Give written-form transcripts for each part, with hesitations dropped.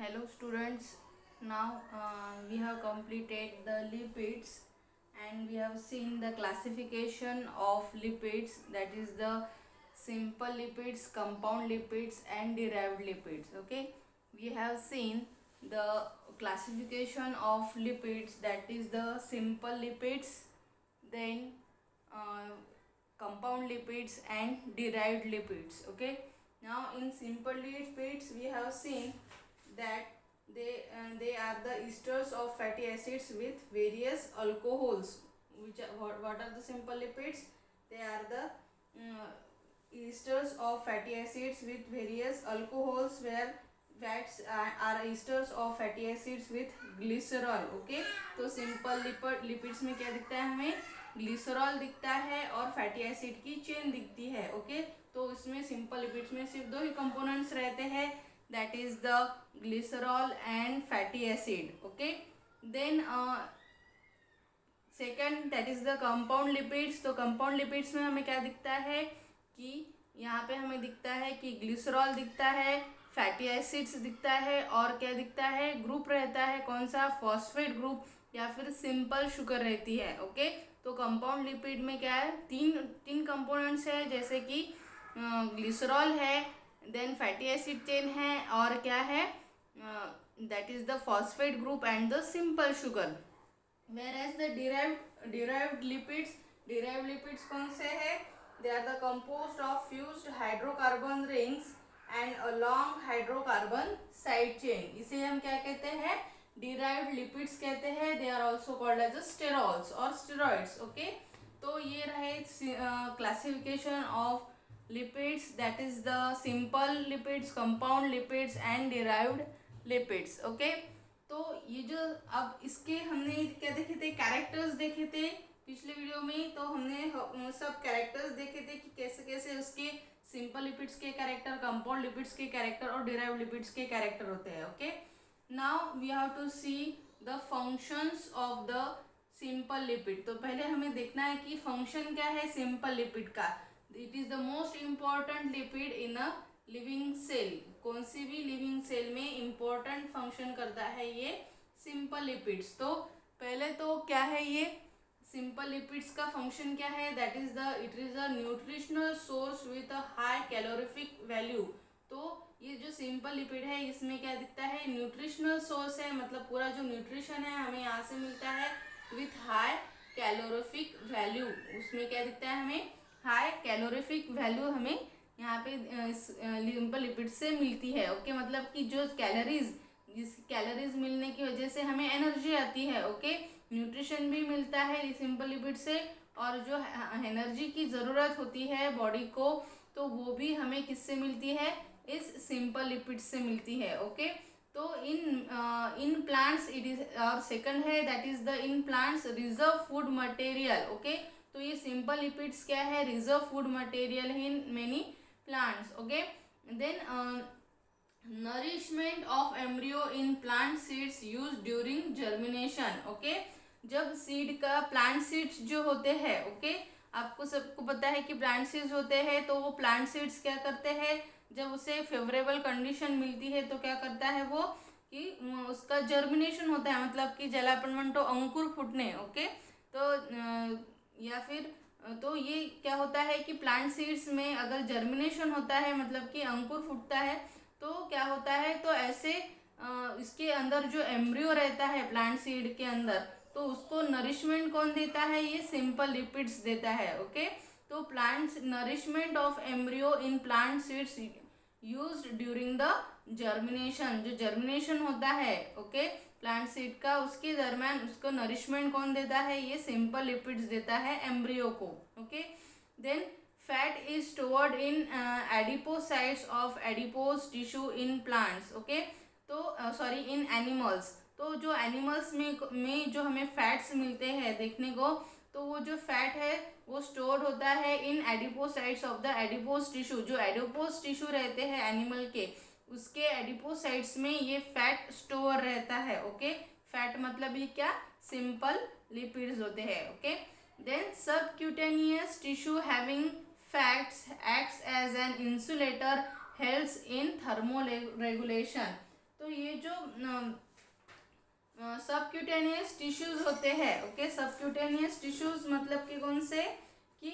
Hello students, now we have completed the lipids and we have seen the classification of lipids, that is the simple lipids, compound lipids and derived lipids. Okay, we have seen the classification of lipids, that is the simple lipids, then uh, compound lipids and derived lipids. Okay, now in simple lipids we have seen that they are the esters of fatty acids with various alcohols. What are the simple lipids? They are the esters of fatty acids with various alcohols, where fats are esters of fatty acids with glycerol. Okay, तो simple lipids में क्या दिखता है हमें? Glycerol दिखता है और fatty acid की चेन दिखती है. ओके, तो इसमें सिंपल लिपिड्स में सिर्फ दो ही कंपोनेंट्स रहते हैं, that is the glycerol and fatty acid. Okay, then second, that is the compound lipids. तो compound lipids में हमें क्या दिखता है कि यहाँ पे हमें दिखता है कि ग्लिसरॉल दिखता है, फैटी एसिड्स दिखता है और क्या दिखता है? ग्रुप रहता है कौन सा? फॉस्फेट ग्रुप या फिर सिंपल शुगर रहती है. ओके, तो कंपाउंड लिपिड में क्या है? तीन कंपोनेंट्स है, जैसे कि ग्लिसरॉल है, देन फैटी एसिड चेन है और क्या है? That is the phosphate group and the simple sugar. Whereas the derived lipids कौन से है? They are the composed of fused hydrocarbon rings and a long hydrocarbon side chain. इसे हम क्या कहते हैं? डिराइव्ड लिपिड्स कहते हैं. They are also called as sterols और स्टेरॉइड्स. ओके, तो ये रहे classification of lipids, that is the simple lipids, compound lipids and derived lipids. okay, तो ये जो अब इसके हमने क्या देखे थे? कैरेक्टर्स देखे थे पिछले वीडियो में. तो हमने सब कैरेक्टर्स देखे थे कि कैसे कैसे उसके सिंपल लिपिड्स के कैरेक्टर, कंपाउंड लिपिड्स के कैरेक्टर और डिराइव्ड लिपिड्स के कैरेक्टर होते हैं. Okay, now we have to see the functions of the simple lipid. तो पहले हमें देखना है कि फंक्शन क्या है सिंपल लिपिड का. It is the most important lipid in a living cell. कौन सी भी लिविंग सेल में इम्पॉर्टेंट फंक्शन करता है ये सिंपल लिपिड्स. तो पहले तो क्या है ये सिंपल लिपिड्स का फंक्शन क्या है? That is the it is a nutritional source with a high calorific value. तो ये जो सिंपल लिपिड है इसमें क्या दिखता है? न्यूट्रिशनल सोर्स है, मतलब पूरा जो न्यूट्रिशन है हमें यहाँ से मिलता है विथ हाई कैलोरीफिक वैल्यू. उसमें क्या दिखता है? हमें हाई कैलोरीफिक वैल्यू हमें यहाँ पे सिंपल लिपिड से मिलती है. ओके, मतलब कि जो कैलोरीज मिलने की वजह से हमें एनर्जी आती है. ओके, न्यूट्रिशन भी मिलता है सिंपल लिपिड से और जो एनर्जी की ज़रूरत होती है बॉडी को, तो वो भी हमें किससे मिलती है? इस सिंपल लिपिड से मिलती है. ओके, तो इन प्लांट्स इट इज, और सेकंड है that is the in plants reserve food material. Okay, तो ये सिंपल लिपिड्स क्या है? Reserve food material in many plants. Okay, then nourishment of embryo in plant seeds use during germination. Okay, जब seed का plant seeds जो होते हैं, okay, आपको सबको पता है कि प्लांट सीड्स होते हैं, तो वो प्लांट सीड्स क्या करते हैं? जब उसे फेवरेबल कंडीशन मिलती है तो क्या करता है वो कि उसका जर्मिनेशन होता है, मतलब कि ज्याला आपण म्हणतो अंकुर फुटणे. ओके, तो या फिर तो ये क्या होता है कि प्लांट सीड्स में अगर जर्मिनेशन होता है, मतलब कि अंकुर फूटता है, तो क्या होता है? तो ऐसे इसके अंदर जो एम्ब्रियो रहता है प्लांट सीड के अंदर, तो उसको नरिशमेंट कौन देता है? ये सिंपल लिपिड्स देता है. ओके, तो plants nourishment of embryo in plant seeds used during the germination. जो जर्मिनेशन होता है ओके प्लांट सीड का, उसके दरम्यान उसको नरिशमेंट कौन देता है? ये सिंपल लिपिड्स देता है एम्ब्रियो को. Okay, then fat is stored in adipocytes of adipose tissue in plants. Okay, तो सॉरी इन एनिमल्स. तो जो एनिमल्स में जो हमें फैट्स मिलते हैं देखने को, तो वो जो फैट है वो स्टोर होता है in adipocytes of the adipose tissue. जो एडिपोज टिश्यू रहते हैं एनिमल के, उसके एडिपोसाइट्स में ये फैट स्टोर रहता है. ओके, फैट मतलब ये क्या? सिंपल लिपिड्स होते हैं. Okay, then subcutaneous tissue having fats acts as an insulator helps in thermoregulation. तो ये जो सबक्यूटेनियस टिश्यूज होते हैं, ओके, सबक्यूटेनियस टिश्यूज मतलब कि कौन से, कि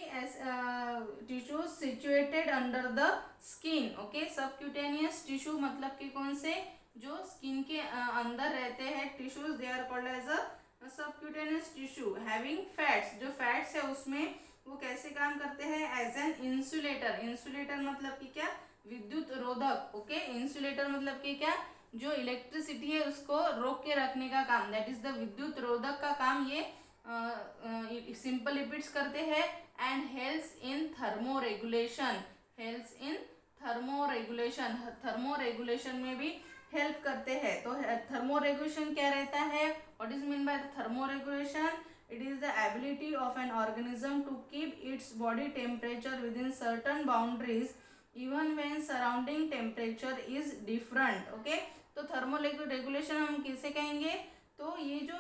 tissues situated under the skin, okay, subcutaneous tissue मतलब कि कौन से, जो स्किन के अंदर रहते हैं tissues, they are called as a subcutaneous tissue having fats, जो फैट्स है उसमें वो कैसे काम करते हैं, एज एन इंसुलेटर, इंसुलेटर मतलब कि क्या, विद्युत रोधक, ओके, इंसुलेटर मतलब कि क्या, जो इलेक्ट्रिसिटी है उसको रोक के रखने का काम, दैट इज द विद्युत रोधक का काम ये सिंपल लिपिड्स करते हैं। And helps in thermo regulation, helps in thermo regulation, thermo regulation में भी हेल्प करते हैं। तो थर्मो रेगुलेशन क्या रहता है, what is mean by thermo regulation, it is the ability of an organism to keep its body temperature within certain boundaries even when surrounding temperature is different, okay। तो thermo regulation हम किसे कहेंगे, तो ये जो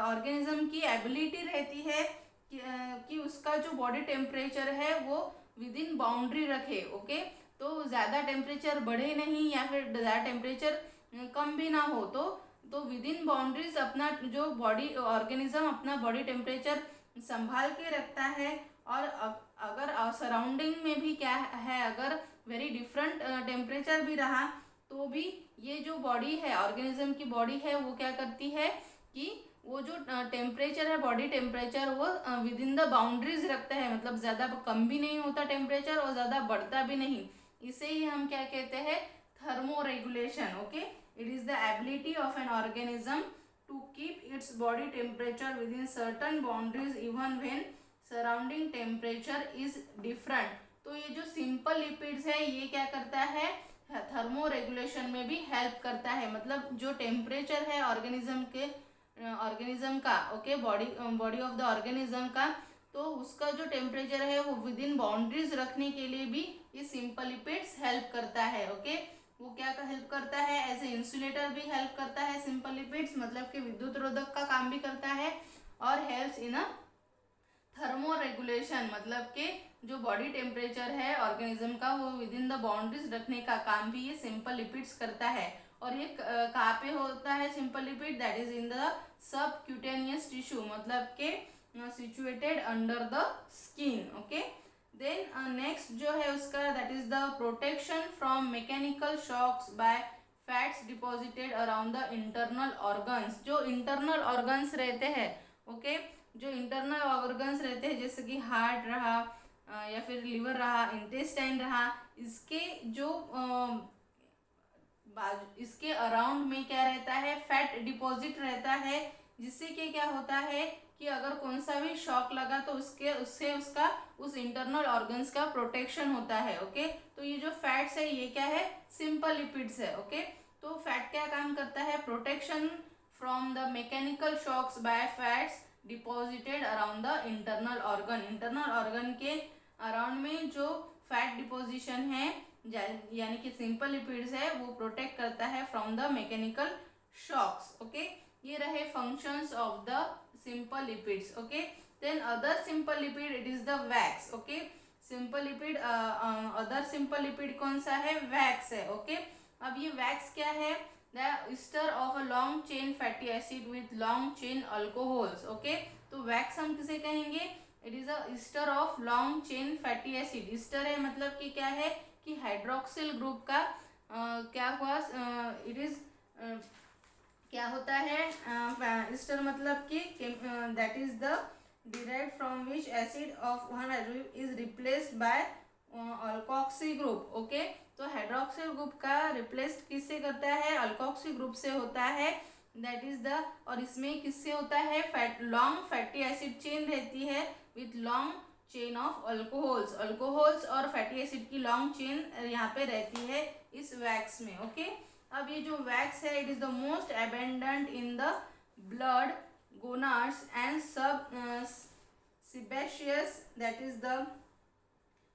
ऑर्गेनिज्म की ability रहती है कि उसका जो बॉडी टेम्परेचर है वो विद इन बाउंड्री रखे, ओके, तो ज़्यादा टेम्परेचर बढ़े नहीं या फिर ज़्यादा टेम्परेचर कम भी ना हो, तो विद इन बाउंड्रीज अपना जो बॉडी ऑर्गेनिज्म अपना बॉडी टेम्परेचर संभाल के रखता है। और अगर सराउंडिंग में भी क्या है, अगर वेरी डिफरेंट टेम्परेचर भी रहा तो भी ये जो बॉडी है, ऑर्गेनिज्म की बॉडी है, वो क्या करती है कि वो जो टेम्परेचर है, बॉडी टेम्परेचर, वो विद इन द बाउंड्रीज रखता है, मतलब ज़्यादा कम भी नहीं होता टेम्परेचर और ज़्यादा बढ़ता भी नहीं, इसे ही हम क्या कहते हैं, thermo regulation, okay. It is the ability of an organism to keep its body temperature within certain boundaries even when surrounding temperature is different। तो ये जो सिंपल लिपिड्स है ये क्या करता है, थर्मो रेगुलेशन में भी हेल्प करता है, मतलब जो टेम्परेचर है ऑर्गेनिज्म का, okay, body of the organism का, तो उसका जो टेम्परेचर है वो विद इन बाउंड्रीज रखने के लिए भी ये सिंपल लिपिड्स हेल्प करता है, ओके। वो क्या हेल्प करता है, एज ए इंसुलेटर भी हेल्प करता है सिंपल लिपिड्स, मतलब कि विद्युत रोधक का काम भी करता है, और helps in a thermo regulation, मतलब कि जो बॉडी टेम्परेचर है ऑर्गेनिज्म का वो विद इन द बाउंड्रीज रखने का काम भी ये सिंपल लिपिड्स करता है। और ये कहाँ पे होता है simple lipid, that is in the subcutaneous tissue, मतलब के situated under the skin, okay. Then next जो है उसका, that is the protection from mechanical shocks by fats deposited around the internal organs, जो इंटरनल ऑर्गन्स रहते हैं, okay, जो internal organs रहते हैं जैसे कि हार्ट रहा या फिर लिवर रहा, इंटेस्टाइन रहा, इसके जो इसके अराउंड में क्या रहता है, फैट डिपॉजिट रहता है, जिससे कि क्या होता है कि अगर कौन सा भी शॉक लगा तो उससे उसका उस इंटरनल ऑर्गन्स का प्रोटेक्शन होता है, ओके। तो ये जो फैट्स है ये क्या है, सिंपल लिपिड्स है, ओके। तो फैट क्या काम करता है, protection from the mechanical shocks by fats deposited around the internal organ, internal organ के अराउंड में जो फैट डिपोजिशन है यानी कि सिंपल लिपिड्स है वो प्रोटेक्ट करता है from the mechanical shocks, okay. ये रहे functions of the simple lipids, okay. Then other simple lipid, it is the wax, okay. Simple lipid, other simple lipid कौन सा है, वैक्स है, ओके। अब ये वैक्स क्या है, the ester of a long chain fatty acid with long chain alcohols, okay. तो wax हम किसे कहेंगे, it is a ester of long chain fatty acid, Easter है मतलब कि क्या है कि हाइड्रोक्सिल ग्रुप का क्या हुआ, इट इज क्या होता है, ईस्टर मतलब कि that is the derived from which acid of one is replaced by alkoxy group, okay. तो हाइड्रोक्सिल ग्रुप का रिप्लेस किससे करता है, अल्कोक्सी ग्रुप से होता है, दैट इज द, और इसमें किससे होता है, लॉन्ग फैटी एसिड चेन रहती है with long chain of alcohols और फैटी एसिड की लॉन्ग चेन यहाँ पे रहती है इस वैक्स में, ओके। अब ये जो वैक्स है, it is the most abundant in the blood, gonads and सब sebaceous, that is the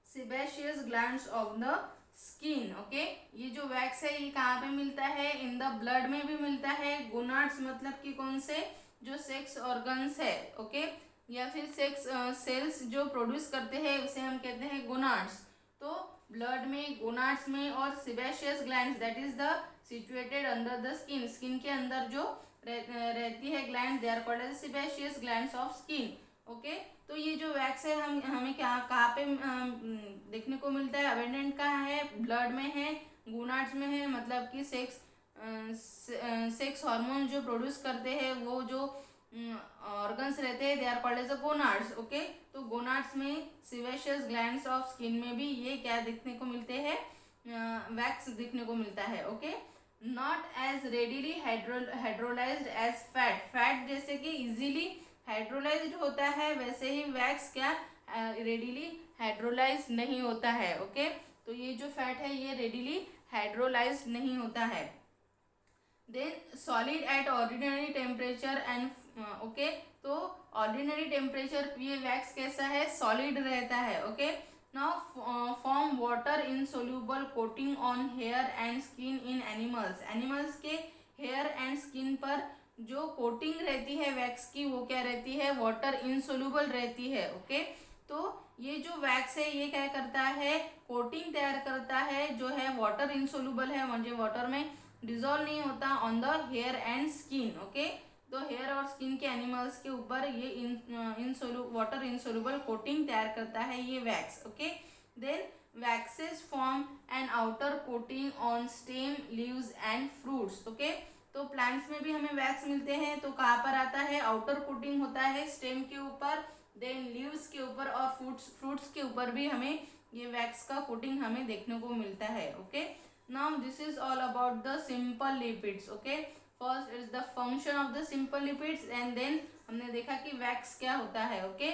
sebaceous glands of the skin, okay. ये जो वैक्स है ये कहाँ पे मिलता है, इन द ब्लड में भी मिलता है, गोनाड्स मतलब कि कौन से, जो सेक्स ऑर्गन्स है, ओके, या फिर सेक्स सेल्स जो प्रोड्यूस करते हैं उसे हम कहते हैं गोनाड्स। तो ब्लड में, गोनाड्स में और sebaceous glands, that is the situated under the skin, skin के अंदर जो रहती है gland, they are called as sebaceous glands of skin. Okay, तो ये जो वैक्स है हमें क्या कहाँ पे देखने को मिलता है? अबेंडेंट कहाँ है? ब्लड में है, गोनाड्स में है, मतलब कि सेक्स हार्मोन जो प्रोड्यूस करते हैं वो जो ऑर्गन्स रहते हैं, they are called as a gonads. Okay, तो गोनाड्स में सिवेशियस ग्लैंड्स ऑफ स्किन में भी ये क्या देखने को मिलते हैं? वैक्स देखने को मिलता है। Okay, not as readily hydrolysed as fat, fat जैसे कि इजीली हाइड्रोलाइज्ड होता है वैसे ही वैक्स क्या रेडिली हाइड्रोलाइज नहीं होता है। ओके, तो ये जो फैट है ये रेडिली हाइड्रोलाइज नहीं होता है। Then solid at ordinary temperature and okay, तो ऑर्डिनरी टेम्परेचर ये वैक्स कैसा है? सॉलिड रहता है। Okay, now form water insoluble coating on hair and skin in animals, animals के हेयर एंड स्किन पर जो कोटिंग रहती है वैक्स की वो क्या रहती है? वाटर इनसोल्यूबल रहती है। ओके, तो ये जो वैक्स है ये क्या करता है? कोटिंग तैयार करता है जो है वाटर इनसोल्यूबल है, म्हणजे वाटर में डिजोल्व नहीं होता on the hair and skin. Okay, तो हेयर और स्किन के एनिमल्स के ऊपर ये वाटर इनसोल्यूबल कोटिंग तैयार करता है ये wax. Okay, then waxes form an outer coating on stem, leaves and fruits. Okay, तो प्लांट्स में भी हमें वैक्स मिलते हैं, तो कहाँ पर आता है? आउटर कोटिंग होता है स्टेम के ऊपर, देन लीव्स के ऊपर और फ्रूट्स के ऊपर भी हमें ये वैक्स का कोटिंग हमें देखने को मिलता है। Okay, now this is all about the simple lipids. Okay, first is the function of the simple lipids and then हमने देखा कि वैक्स क्या होता है। Okay,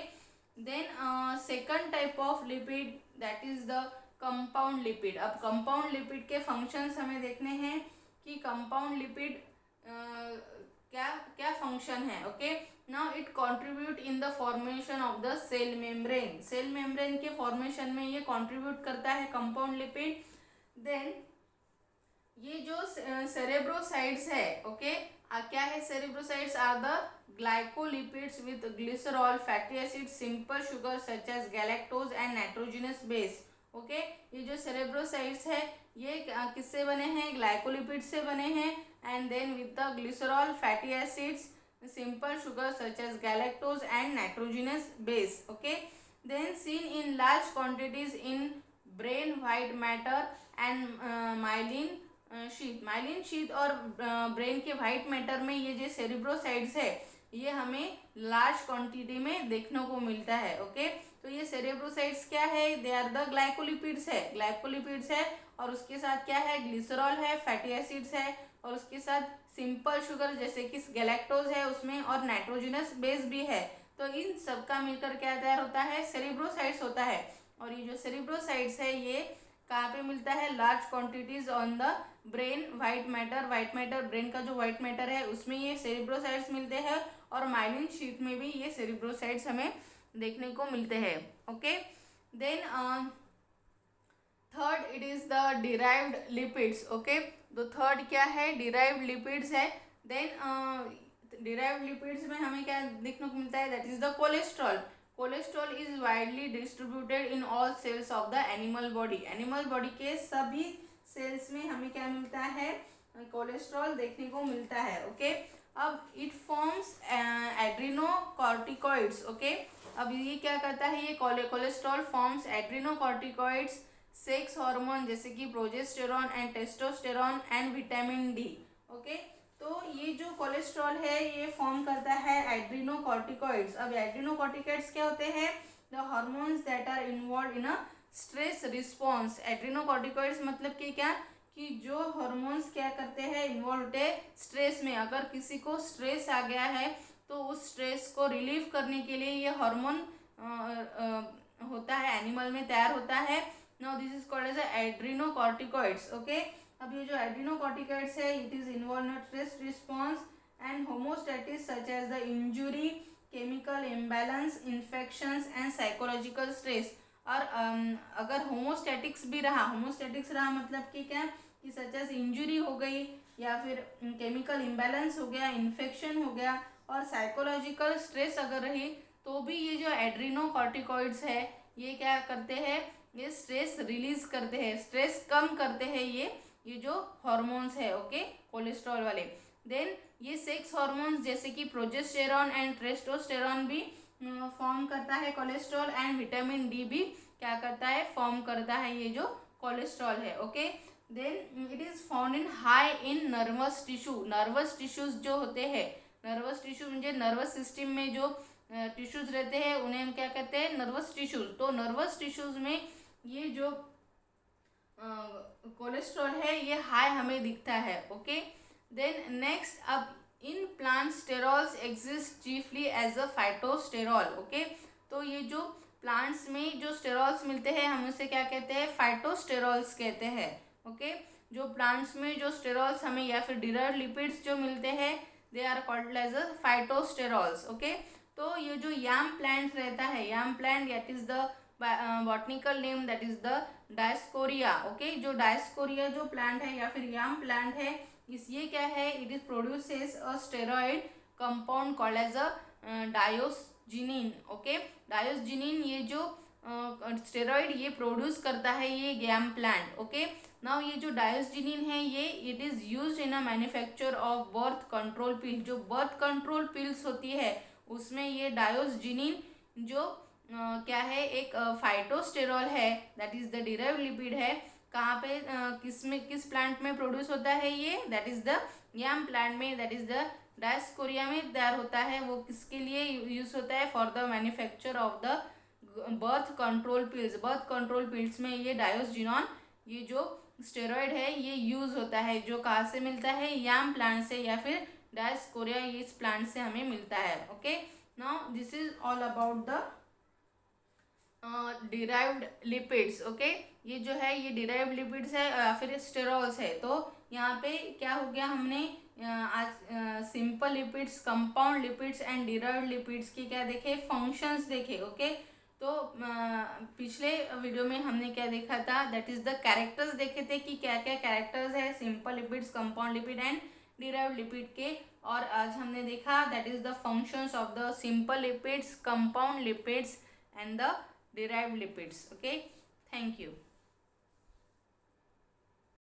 then second type of lipid that is the compound lipid. अब compound lipid के functions हमें देखने हैं कि कंपाउंड लिपिड क्या क्या फंक्शन है। Okay, now it contribute in the formation of the cell membrane, cell membrane के फॉर्मेशन में ये कंट्रीब्यूट करता है कंपाउंड लिपिड। देन ये जो सेरेब्रोसाइड्स है, ओके, क्या है? Cerebrosides are the glycolipids with glycerol, fatty acid, simple sugar such as galactose and nitrogenous base. Okay, ये जो सेरेब्रोसाइड्स है ये किससे बने हैं? ग्लाइकोलिपिड से बने हैं, and then with the glycerol, fatty acids, simple sugar such as galactose and nitrogenous base. Okay, then seen in large quantities in brain white matter and myelin sheath, myelin sheath और brain के white matter में ये जो cerebrosides है ये हमें large quantity में देखने को मिलता है। ओके, तो ये सेरेब्रोसाइड्स क्या है? दे आर द ग्लाइकोलिपिड्स है, ग्लाइकोलिपिड्स है, और उसके साथ क्या है? ग्लिसरॉल है, फैटी एसिड्स है, और उसके साथ सिंपल शुगर जैसे कि गैलेक्टोज है उसमें, और नाइट्रोजनस बेस भी है। तो इन सब का मिलकर क्या तैयार होता है? सेरेब्रोसाइड्स होता है। और ये जो सेरेब्रोसाइड्स है ये कहाँ पे मिलता है? Large quantities on the brain white matter, white matter brain का जो व्हाइट मैटर है उसमें ये सेरेब्रोसाइड्स मिलते हैं, और माइलिन शीट में भी ये सेरेब्रोसाइड्स हमें देखने को मिलते हैं। Okay, then third it is the derived lipids. Okay, तो थर्ड क्या है? डिराइव्ड लिपिड्स है। देन डिराइव्ड लिपिड्स में हमें क्या देखने को मिलता है? That is the cholesterol. Cholesterol is widely distributed in all cells of the animal body, animal body के सभी सेल्स में हमें क्या मिलता है? कोलेस्ट्रॉल देखने को मिलता है। ओके, अब इट फॉर्म्स एड्रिनोकॉर्टिकॉइड्स। ओके, अब ये क्या करता है? ये कोलेस्ट्रॉल फॉर्म्स एड्रिनोकॉर्टिकॉइड्स, सेक्स हार्मोन जैसे कि progesterone and testosterone and vitamin D. Okay, तो ये जो कोलेस्ट्रॉल है ये फॉर्म करता है एड्रिनोकॉर्टिकॉइड्स। अब एड्रिनोकॉर्टिकॉइड्स क्या होते हैं? The hormones that are involve in a stress response. Adrenocorticoids मतलब कि क्या? कि जो हार्मोन्स क्या करते हैं? इन्वॉल्व होते हैं स्ट्रेस में। अगर किसी को स्ट्रेस आ गया है तो उस स्ट्रेस को रिलीव करने के लिए ये हार्मोन होता है, एनिमल में तैयार होता है। Now this is called as adrenocorticoids. Okay, अब ये जो एड्रिनोकॉर्टिकॉइड्स है it is involve in stress response and homeostasis such as the injury, chemical imbalance, infections and psychological stress. और अगर होमोस्टैटिक्स भी रहा, होमोस्टैटिक्स रहा मतलब कि क्या? कि सच एज इंजुरी हो गई, या फिर केमिकल इम्बैलेंस हो गया, इन्फेक्शन हो गया, और साइकोलॉजिकल स्ट्रेस अगर रही तो भी ये जो एड्रिनोकॉर्टिकॉइड्स है ये क्या करते हैं? ये स्ट्रेस रिलीज करते हैं, स्ट्रेस कम करते हैं ये जो हॉर्मोन्स है, ओके, कोलेस्ट्रॉल वाले। देन ये सेक्स हॉर्मोन्स जैसे कि प्रोजेस्टेरॉन एंड टेस्टोस्टेरॉन भी फॉर्म करता है कोलेस्ट्रॉल, एंड विटामिन डी भी क्या करता है, फॉर्म करता है ये जो कोलेस्ट्रॉल है, okay. Then it is found in high in nervous tissue. Nervous tissues जो होते हैं, नर्वस टिश्यू मुझे नर्वस सिस्टम में जो टिश्यूज रहते हैं उन्हें हम क्या कहते हैं, नर्वस टिश्यूज। तो नर्वस टिश्यूज में ये जो कोलेस्ट्रॉल है ये हाई हमें दिखता है, ओके। देन नेक्स्ट, अब in plant sterols exist chiefly as a phytosterol, okay. तो ये जो प्लांट्स में जो स्टेरॉल्स मिलते हैं हम उसे क्या कहते हैं, फाइटोस्टेरॉल्स कहते हैं, ओके। जो प्लांट्स में जो स्टेरॉल्स हमें या फिर डिराइव्ड लिपिड्स जो मिलते हैं they are called as a phytosterols, okay. तो ये जो याम प्लांट रहता है, yam plant that is the botanical name that is the dioscorea, okay. जो डायस्कोरिया जो प्लांट है या फिर याम प्लांट है, इस ये क्या है, it is produces a steroid compound called as a diosgenin, okay. Diosgenin ये जो स्टेरॉइड ये प्रोड्यूस करता है ये याम प्लांट, ओके। नाउ ये जो डायोस्जिनिन है ये it is used in a manufacture of birth control पिल। जो बर्थ कंट्रोल पिल्स होती है उसमें ये डायोस्जिनिन जो क्या है, एक फाइटोस्टेरॉल है that is the derived lipid है। कहाँ पे किस में, किस प्लांट में प्रोड्यूस होता है ये, that is the yam plant में, दैट इज द डायस्कोरिया में तैयार होता है। वो किसके लिए यूज होता है, for the manufacture of the birth control pills. Birth control pills में ये डायोस्जिनॉन ये जो स्टेरॉइड है ये यूज होता है। जो कहाँ से मिलता है, याम प्लांट से या फिर डायस्कोरिया इस प्लांट से हमें मिलता है, okay. Now this is all about the derived lipids, okay. ये जो है ये डिराइव्ड लिपिड्स है या फिर स्टेरॉल्स है। तो यहाँ पे क्या हो गया, हमने आज simple lipids, compound lipids and derived lipids के क्या देखे, फंक्शंस देखे, ओके। तो पिछले वीडियो में हमने क्या देखा था, दैट इज द कैरेक्टर्स देखे थे कि क्या क्या कैरेक्टर्स है simple lipids, compound lipid and derived lipid के। और आज हमने देखा that is the functions of the simple lipids, compound lipids and the derived lipids, okay. Thank you.